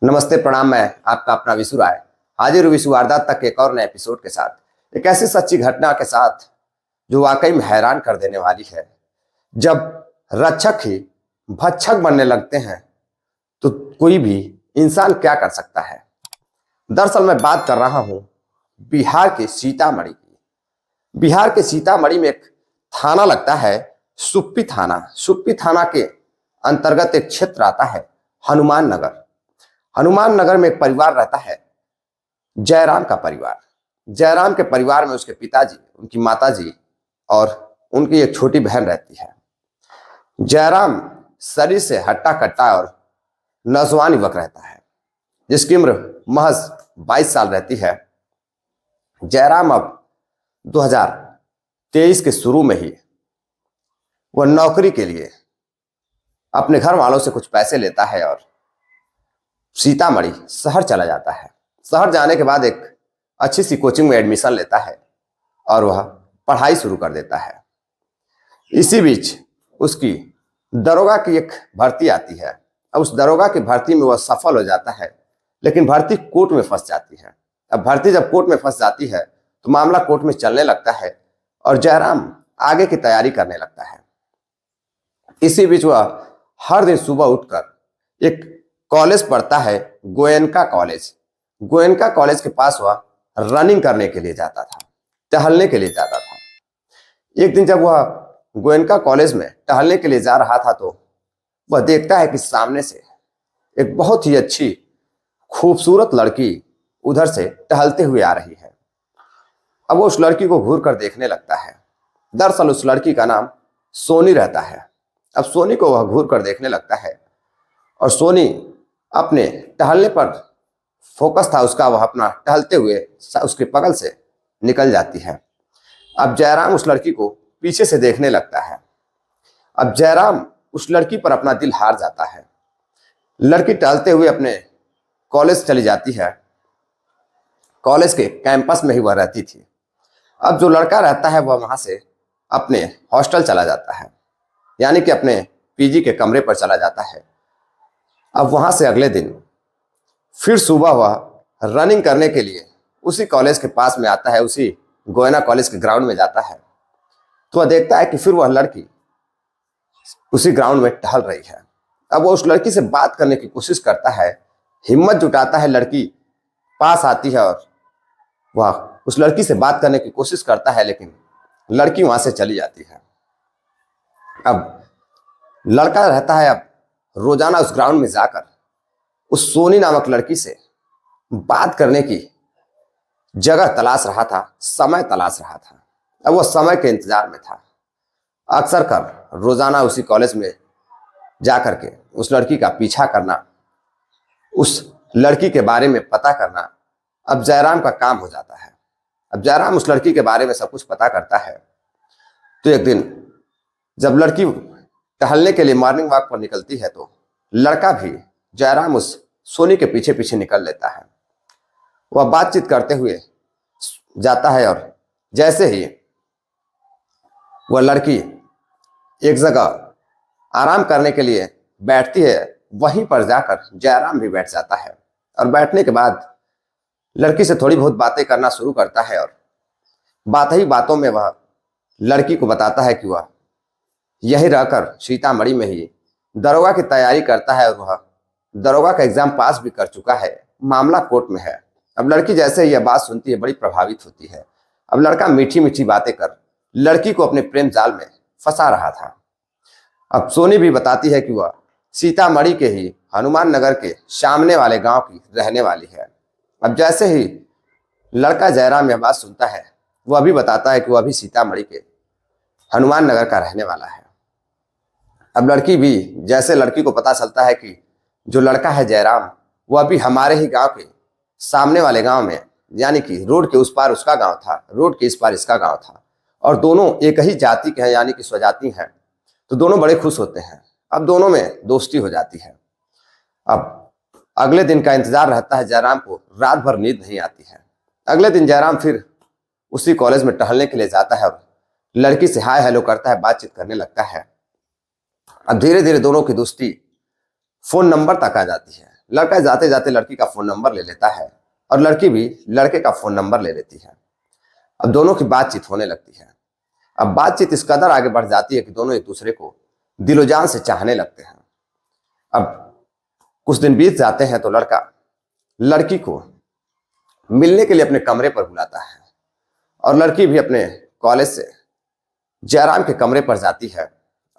नमस्ते प्रणाम। मैं आपका अपना विशु राय हाजिर हूँ विश्व वारदात तक एक और नए एपिसोड के साथ, एक ऐसी सच्ची घटना के साथ जो वाकई में हैरान कर देने वाली है। जब रक्षक ही भक्षक बनने लगते हैं तो कोई भी इंसान क्या कर सकता है। दरअसल मैं बात कर रहा हूँ बिहार के सीतामढ़ी की। बिहार के सीतामढ़ी में एक थाना लगता है, सुप्पी थाना। सुप्पी थाना के अंतर्गत एक क्षेत्र आता है हनुमान नगर। हनुमान नगर में एक परिवार रहता है, जयराम का परिवार। जयराम के परिवार में उसके पिताजी, उनकी माताजी और उनकी एक छोटी बहन रहती है। जयराम शरीर से हट्टा कट्टा और नौजवान युवक रहता है, जिसकी उम्र महज 22 साल रहती है। जयराम अब 2023 के शुरू में ही वह नौकरी के लिए अपने घर वालों से कुछ पैसे लेता है और सीतामढ़ी शहर चला जाता है। शहर जाने के बाद एक अच्छी सी कोचिंग में एडमिशन लेता है और वह पढ़ाई शुरू कर देता है। इसी बीच उसकी दरोगा की एक भर्ती आती है। अब उस दरोगा की भर्ती में वह सफल हो जाता है, लेकिन भर्ती कोर्ट में फंस जाती है। अब भर्ती जब कोर्ट में फंस जाती है तो मामला कोर्ट में चलने लगता है और जयराम आगे की तैयारी करने लगता है। इसी बीच वह हर दिन सुबह उठकर एक कॉलेज पढ़ता है, गोयनका कॉलेज। गोयनका कॉलेज के पास वह रनिंग करने के लिए जाता था, टहलने के लिए जाता था। एक दिन जब वह गोयनका कॉलेज में टहलने के लिए जा रहा था तो वह देखता है कि सामने से एक बहुत ही अच्छी खूबसूरत लड़की उधर से टहलते हुए आ रही है। अब वो उस लड़की को घूर कर देखने लगता है। दरअसल उस लड़की का नाम सोनी रहता है। अब सोनी को वह घूर कर देखने लगता है और सोनी अपने टहलने पर फोकस था उसका, वह अपना टहलते हुए उसके बगल से निकल जाती है। अब जयराम उस लड़की को पीछे से देखने लगता है। अब जयराम उस लड़की पर अपना दिल हार जाता है। लड़की टहलते हुए अपने कॉलेज चली जाती है। कॉलेज के कैंपस में ही वह रहती थी। अब जो लड़का रहता है वह वहां से अपने हॉस्टल चला जाता है, यानी कि अपने पीजी के कमरे पर चला जाता है। अब वहां से अगले दिन फिर सुबह वह रनिंग करने के लिए उसी कॉलेज के पास में आता है, उसी गोयना कॉलेज के ग्राउंड में जाता है। तो वह देखता है कि फिर वह लड़की उसी ग्राउंड में टहल रही है। अब वो उस लड़की से बात करने की कोशिश करता है, हिम्मत जुटाता है। लड़की पास आती है और वह उस लड़की से बात करने की कोशिश करता है, लेकिन लड़की वहां से चली जाती है। अब लड़का रहता है, अब रोजाना उस ग्राउंड में जाकर उस सोनी नामक लड़की से बात करने की जगह तलाश रहा था, समय तलाश रहा था। अब वह समय के इंतजार में था। अक्सर कर रोजाना उसी कॉलेज में जाकर के उस लड़की का पीछा करना, उस लड़की के बारे में पता करना अब जयराम का काम हो जाता है। अब जयराम उस लड़की के बारे में सब कुछ पता करता है। तो एक दिन जब लड़की टहलने के लिए मॉर्निंग वॉक पर निकलती है तो लड़का भी जयराम उस सोनी के पीछे पीछे निकल लेता है। वह बातचीत करते हुए जाता है और जैसे ही वह लड़की एक जगह आराम करने के लिए बैठती है, वहीं पर जाकर जयराम भी बैठ जाता है। और बैठने के बाद लड़की से थोड़ी बहुत बातें करना शुरू करता है और बात ही बातों में वह लड़की को बताता है कि वह यही रहकर सीतामढ़ी में ही दरोगा की तैयारी करता है और वह दरोगा का एग्जाम पास भी कर चुका है। मामला कोर्ट में है। अब लड़की जैसे ही यह बात सुनती है बड़ी प्रभावित होती है। अब लड़का मीठी मीठी बातें कर लड़की को अपने प्रेम जाल में फंसा रहा था। अब सोनी भी बताती है कि वह सीतामढ़ी के ही हनुमान नगर के सामने वाले गांव की रहने वाली है। अब जैसे ही लड़का जयराम यह बात सुनता है, वह भी बताता है कि वह भी सीतामढ़ी के हनुमान नगर का रहने वाला है। अब लड़की भी, जैसे लड़की को पता चलता है कि जो लड़का है जयराम वह भी हमारे ही गांव के सामने वाले गांव में, यानी कि रोड के उस पार उसका गांव था, रोड के इस पार इसका गांव था, और दोनों एक ही जाति के हैं, यानी कि स्वजाति हैं, तो दोनों बड़े खुश होते हैं। अब दोनों में दोस्ती हो जाती है। अब अगले दिन का इंतजार रहता है जयराम को। रात भर नींद नहीं आती है। अगले दिन जयराम फिर उसी कॉलेज में टहलने के लिए जाता है और लड़की से हाय हेलो करता है, बातचीत करने लगता है। अब धीरे धीरे दोनों की दोस्ती फोन नंबर तक आ जाती है। लड़का जाते जाते लड़की का फोन नंबर ले लेता है और लड़की भी लड़के का फोन नंबर ले लेती है। अब दोनों की बातचीत होने लगती है। अब बातचीत इस कदर आगे बढ़ जाती है कि दोनों एक दूसरे को दिलो जान से चाहने लगते हैं। अब कुछ दिन बीत जाते हैं तो लड़का लड़की को मिलने के लिए अपने कमरे पर बुलाता है और लड़की भी अपने कॉलेज से जयराम के कमरे पर जाती है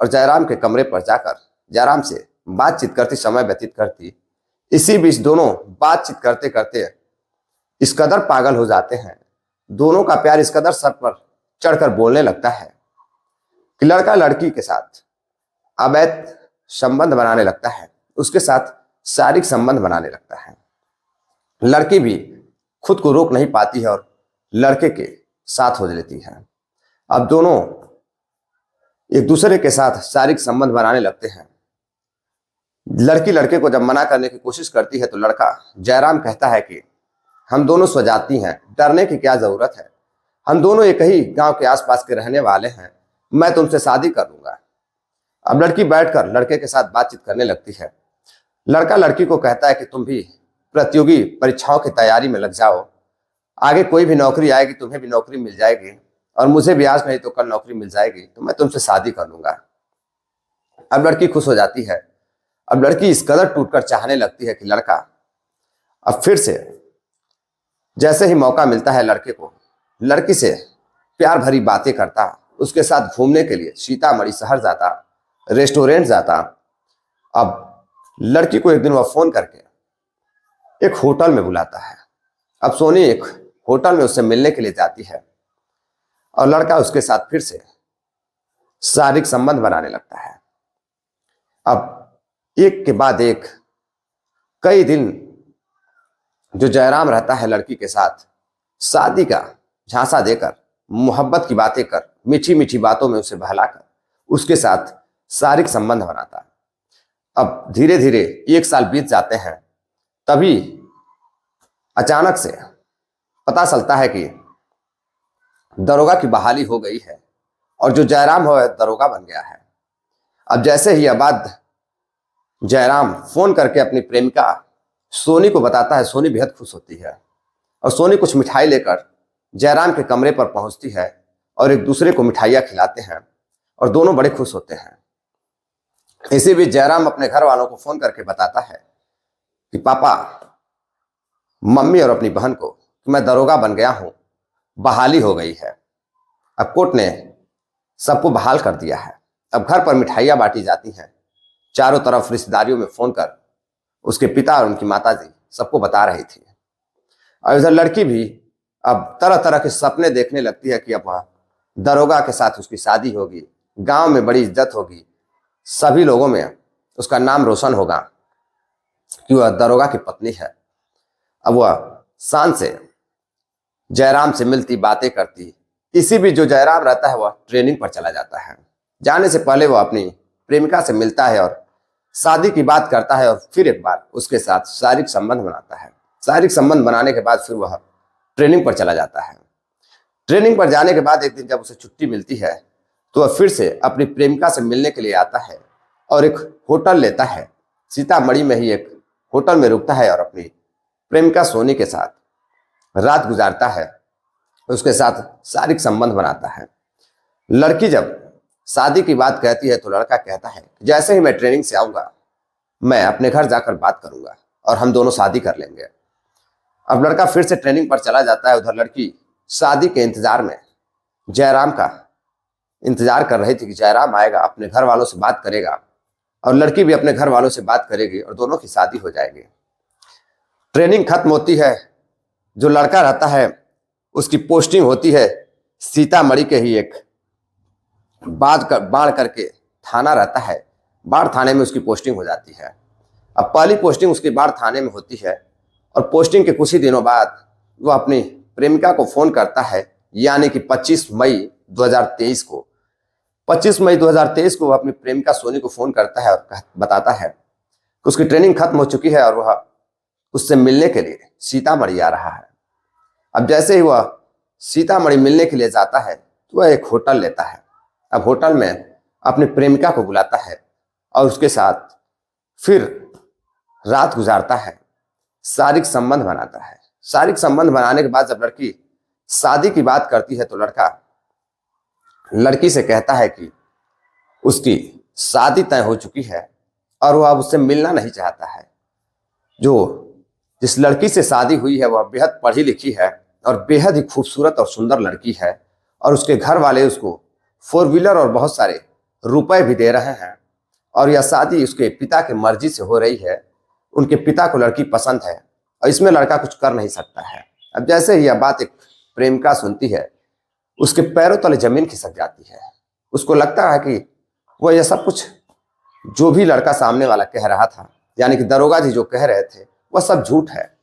और जयराम के कमरे पर जाकर जयराम से बातचीत करती, समय व्यतीत करती। इसी बीच दोनों बातचीत करते करते इस कदर पागल हो जाते हैं, दोनों का प्यार इस कदर सर पर चढ़कर बोलने लगता है कि लड़का लड़की के साथ अवैध संबंध बनाने लगता है, उसके साथ शारीरिक संबंध बनाने लगता है। लड़की भी खुद को रोक नहीं पाती है और लड़के के साथ हो लेती है। अब दोनों एक दूसरे के साथ शारीरिक संबंध बनाने लगते हैं। लड़की लड़के को जब मना करने की कोशिश करती है तो लड़का जयराम कहता है कि हम दोनों स्वजाति हैं, डरने की क्या जरूरत है, हम दोनों एक ही गांव के आसपास के रहने वाले हैं, मैं तुमसे शादी कर लूंगा। अब लड़की बैठकर लड़के के साथ बातचीत करने लगती है। लड़का लड़की को कहता है कि तुम भी प्रतियोगी परीक्षाओं की तैयारी में लग जाओ, आगे कोई भी नौकरी आएगी, तुम्हें भी नौकरी मिल जाएगी और मुझे भी आज नहीं तो कल नौकरी मिल जाएगी, तो मैं तुमसे शादी कर लूंगा। अब लड़की खुश हो जाती है। अब लड़की इस कदर टूटकर चाहने लगती है कि लड़का अब फिर से जैसे ही मौका मिलता है लड़के को लड़की से प्यार भरी बातें करता, उसके साथ घूमने के लिए सीतामढ़ी शहर जाता, रेस्टोरेंट जाता। अब लड़की को एक दिन वह फोन करके एक होटल में बुलाता है। अब सोनी एक होटल में उससे मिलने के लिए जाती है और लड़का उसके साथ फिर से शारीरिक संबंध बनाने लगता है। अब एक के बाद एक कई दिन जो जयराम रहता है लड़की के साथ शादी का झांसा देकर, मोहब्बत की बातें कर, मीठी मीठी बातों में उसे बहलाकर उसके साथ शारीरिक संबंध बनाता है। अब धीरे धीरे 1 साल बीत जाते हैं, तभी अचानक से पता चलता है कि दरोगा की बहाली हो गई है और जो जयराम हो दरोगा बन गया है। अब जैसे ही यह बात जयराम फोन करके अपनी प्रेमिका सोनी को बताता है, सोनी बेहद खुश होती है और सोनी कुछ मिठाई लेकर जयराम के कमरे पर पहुंचती है और एक दूसरे को मिठाइयाँ खिलाते हैं और दोनों बड़े खुश होते हैं। इसी बीच जयराम अपने घर वालों को फोन करके बताता है कि पापा, मम्मी और अपनी बहन को कि मैं दरोगा बन गया हूं, बहाली हो गई है। अब कोर्ट ने सबको बहाल कर दिया है। अब घर पर मिठाइयाँ बांटी जाती हैं। चारों तरफ रिश्तेदारियों में फोन कर उसके पिता और उनकी माताजी सबको बता रही थी। और इधर लड़की भी अब तरह तरह के सपने देखने लगती है कि अब वह दरोगा के साथ उसकी शादी होगी, गांव में बड़ी इज्जत होगी, सभी लोगों में उसका नाम रोशन होगा कि वह दरोगा की पत्नी है। अब वह शान से जयराम से मिलती, बातें करती। इसी बीच जो जयराम रहता है वह ट्रेनिंग पर चला जाता है। जाने से पहले वह अपनी प्रेमिका से मिलता है और शादी की बात करता है और फिर एक बार उसके साथ शारीरिक संबंध बनाता है। शारीरिक संबंध बनाने के बाद फिर वह ट्रेनिंग पर चला जाता है। ट्रेनिंग पर जाने के बाद एक दिन जब उसे छुट्टी मिलती है तो वह फिर से अपनी प्रेमिका से मिलने के लिए आता है और एक होटल लेता है। सीतामढ़ी में ही एक होटल में रुकता है और अपनी प्रेमिका सोनी के साथ रात गुजारता है, उसके साथ शारीरिक संबंध बनाता है। लड़की जब शादी की बात कहती है तो लड़का कहता है जैसे ही मैं ट्रेनिंग से आऊंगा मैं अपने घर जाकर बात करूंगा और हम दोनों शादी कर लेंगे। अब लड़का फिर से ट्रेनिंग पर चला जाता है। उधर लड़की शादी के इंतजार में जयराम का इंतजार कर रही थी कि जयराम आएगा, अपने घर वालों से बात करेगा और लड़की भी अपने घर वालों से बात करेगी और दोनों की शादी हो जाएगी। ट्रेनिंग खत्म होती है। जो लड़का रहता है उसकी पोस्टिंग होती है सीतामढ़ी के ही एक बाढ़ करके थाना रहता है, बाढ़ थाने में उसकी पोस्टिंग हो जाती है। अब पहली पोस्टिंग उसकी बाढ़ थाने में होती है और पोस्टिंग के कुछ ही दिनों बाद वो अपनी प्रेमिका को फोन करता है, यानी कि 25 मई 2023 को 25 मई 2023 को वह अपनी प्रेमिका सोनी को फोन करता है और बताता है कि उसकी ट्रेनिंग खत्म हो चुकी है और वह उससे मिलने के लिए सीतामढ़ी आ रहा है। अब जैसे ही वह सीतामढ़ी मिलने के लिए जाता है तो वह एक होटल लेता है। अब होटल में अपनी प्रेमिका को बुलाता है और उसके साथ फिर रात गुजारता है, शारीरिक संबंध बनाता है। शारीरिक संबंध बनाने के बाद जब लड़की शादी की बात करती है तो लड़का लड़की से कहता है कि उसकी शादी तय हो चुकी है और वह अब उससे मिलना नहीं चाहता है। जो जिस लड़की से शादी हुई है वह बेहद पढ़ी लिखी है और बेहद ही खूबसूरत और सुंदर लड़की है, और उसके घर वाले उसको 4 व्हीलर और बहुत सारे रुपए भी दे रहे हैं, और यह शादी उसके पिता की मर्जी से हो रही है। उनके पिता को लड़की पसंद है और इसमें लड़का कुछ कर नहीं सकता है। अब जैसे ही यह बात एक प्रेमिका सुनती है, उसके पैरों तले जमीन खिसक जाती है। उसको लगता है कि वह यह सब कुछ जो भी लड़का सामने वाला कह रहा था, यानी कि दरोगा जी जो कह रहे थे, वह सब झूठ है।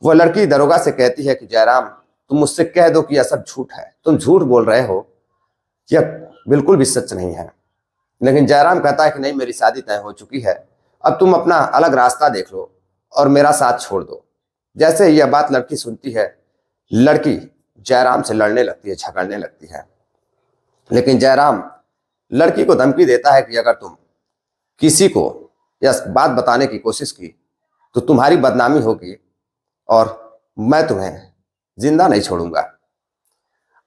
वह लड़की दरोगा से कहती है कि जयराम, तुम मुझसे कह दो कि यह सब झूठ है, तुम झूठ बोल रहे हो, यह बिल्कुल भी सच नहीं है। लेकिन जयराम कहता है कि नहीं, मेरी शादी तय हो चुकी है, अब तुम अपना अलग रास्ता देख लो और मेरा साथ छोड़ दो। जैसे ही यह बात लड़की सुनती है, लड़की जयराम से लड़ने लगती है, झगड़ने लगती है। लेकिन जयराम लड़की को धमकी देता है कि अगर तुम किसी को यह बात बताने की कोशिश की तो तुम्हारी बदनामी होगी और मैं तुम्हें जिंदा नहीं छोड़ूंगा।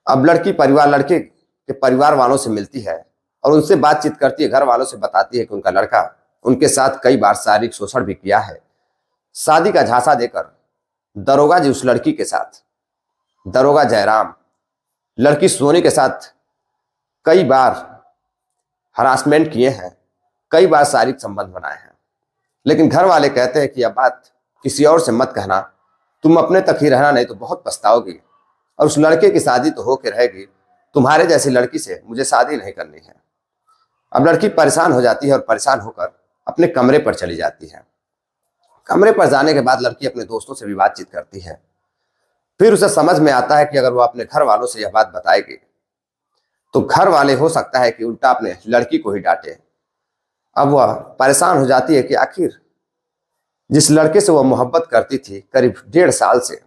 अब लड़के के परिवार वालों से मिलती है और उनसे बातचीत करती है, घर वालों से बताती है कि उनका लड़का उनके साथ कई बार शारीरिक शोषण भी किया है। शादी का झांसा देकर दरोगा जी उस लड़की के साथ, दरोगा जयराम लड़की सोनी के साथ कई बार हरासमेंट किए हैं, कई बार शारीरिक संबंध बनाए हैं। लेकिन घर वाले कहते हैं कि यह बात किसी और से मत कहना, तुम अपने तक ही रहना, नहीं तो बहुत पछताओगी, और उस लड़के की शादी तो होकर रहेगी, तुम्हारे जैसी लड़की से मुझे शादी नहीं करनी है। अब लड़की परेशान हो जाती है और परेशान होकर अपने कमरे पर चली जाती है। कमरे पर जाने के बाद लड़की अपने दोस्तों से भी बातचीत करती है। फिर उसे समझ में आता है कि अगर वो अपने घर वालों से यह बात बताएगी तो घर वाले हो सकता है कि उल्टा अपने लड़की को ही डांटे। अब वह परेशान हो जाती है कि आखिर जिस लड़के से वह मोहब्बत करती थी, करीब 1.5 साल से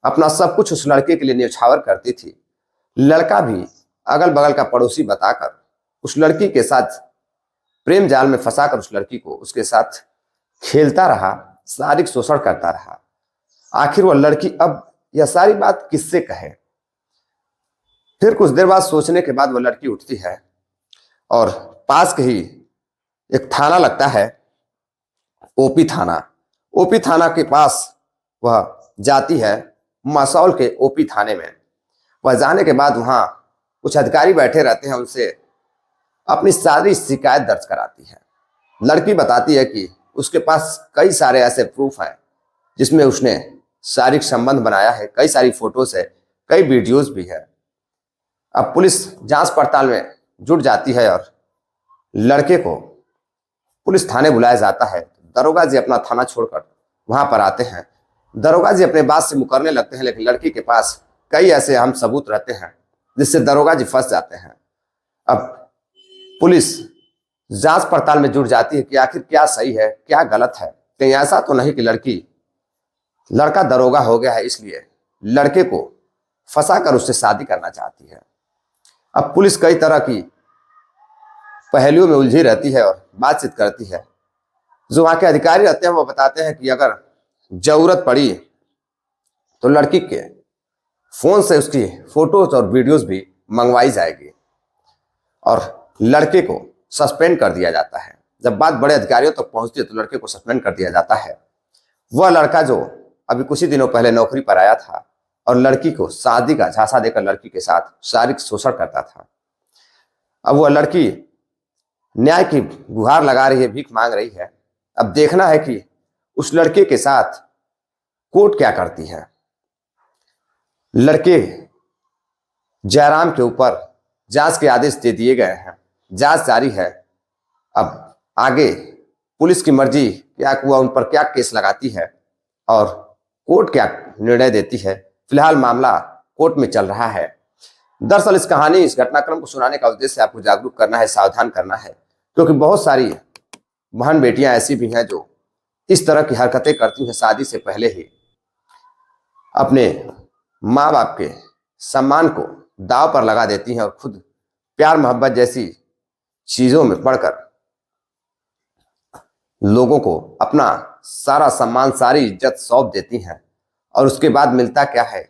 अपना सब कुछ उस लड़के के लिए न्यौछावर करती थी, लड़का भी अगल बगल का पड़ोसी बताकर उस लड़की के साथ प्रेम जाल में फंसाकर उस लड़की को उसके साथ खेलता रहा, शारीरिक शोषण करता रहा। आखिर वह लड़की अब यह सारी बात किससे कहे? फिर कुछ देर बाद सोचने के बाद वह लड़की उठती है और पास के ही एक थाना लगता है, ओपी थाना। ओपी थाना के पास वह जाती है, मसौल के ओपी थाने में। वह जाने के बाद वहां कुछ अधिकारी बैठे रहते हैं, उनसे अपनी सारी शिकायत दर्ज कराती है। लड़की बताती है कि उसके पास कई सारे ऐसे प्रूफ हैं जिसमें उसने शारीरिक संबंध बनाया है, कई सारी फोटोज है, कई वीडियोज भी है। अब पुलिस जांच पड़ताल में जुट जाती है और लड़के को पुलिस थाने बुलाया जाता है। दरोगा जी अपना थाना छोड़कर वहां पर आते हैं। दरोगा जी अपने बात से मुकरने लगते हैं, लेकिन लड़की के पास कई ऐसे अहम सबूत रहते हैं जिससे दरोगा जी फंस जाते हैं। अब पुलिस जांच पड़ताल में जुट जाती है कि आखिर क्या सही है, क्या गलत है। कहीं ऐसा तो नहीं कि लड़का दरोगा हो गया है इसलिए लड़के को फंसाकर उससे शादी करना चाहती है। अब पुलिस कई तरह की पहलुओं में उलझी रहती है और बातचीत करती है। जो वहां के अधिकारी रहते हैं वो बताते हैं कि अगर जरूरत पड़ी तो लड़की के फोन से उसकी फोटोज और वीडियोज भी मंगवाई जाएगी और लड़के को सस्पेंड कर दिया जाता है। जब बात बड़े अधिकारियों तक पहुंचती है तो लड़के को सस्पेंड कर दिया जाता है। वह लड़का जो अभी कुछ ही दिनों पहले नौकरी पर आया था और लड़की को शादी का झांसा देकर लड़की के साथ शारीरिक शोषण करता था, अब वह लड़की न्याय की गुहार लगा रही है, भीख मांग रही है। अब देखना है कि उस लड़के के साथ कोर्ट क्या करती है। लड़के जयराम के ऊपर जांच के आदेश दे दिए गए हैं, जांच जारी है। अब आगे पुलिस की मर्जी क्या हुआ, उन पर क्या केस लगाती है और कोर्ट क्या निर्णय देती है। फिलहाल मामला कोर्ट में चल रहा है। दरअसल इस घटनाक्रम को सुनाने का उद्देश्य आपको जागरूक करना है, सावधान करना है, क्योंकि बहुत सारी बहन बेटियां ऐसी भी हैं जो इस तरह की हरकतें करती हैं, शादी से पहले ही अपने माँ बाप के सम्मान को दांव पर लगा देती हैं और खुद प्यार मोहब्बत जैसी चीजों में पड़कर लोगों को अपना सारा सम्मान, सारी इज्जत सौंप देती हैं, और उसके बाद मिलता क्या है?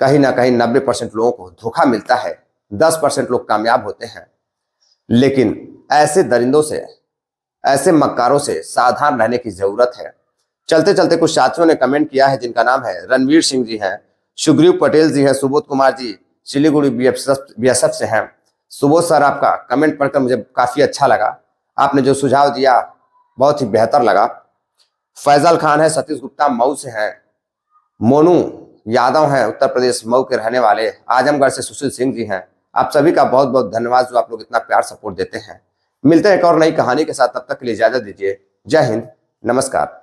कहीं ना कहीं 90% लोगों को धोखा मिलता है, 10% लोग कामयाब होते हैं। लेकिन ऐसे दरिंदों से, ऐसे मक्कारों से सावधान रहने की जरूरत है। चलते चलते कुछ साथियों ने कमेंट किया है, जिनका नाम है रणवीर सिंह जी हैं, सुग्रीव पटेल जी हैं, सुबोध कुमार जी सिलीगुड़ी बीएसएफ से हैं। सुबोध सर, आपका कमेंट पढ़कर मुझे काफी अच्छा लगा। आपने जो सुझाव दिया बहुत ही बेहतर लगा। फैजल खान है, सतीश गुप्ता मऊ से हैं, मोनू यादव हैं उत्तर प्रदेश मऊ के रहने वाले, आजमगढ़ से सुशील सिंह जी हैं। आप सभी का बहुत बहुत धन्यवाद जो आप लोग इतना प्यार सपोर्ट देते हैं। मिलते हैं एक और नई कहानी के साथ, तब तक के लिए इजाजत दीजिए। जय हिंद, नमस्कार।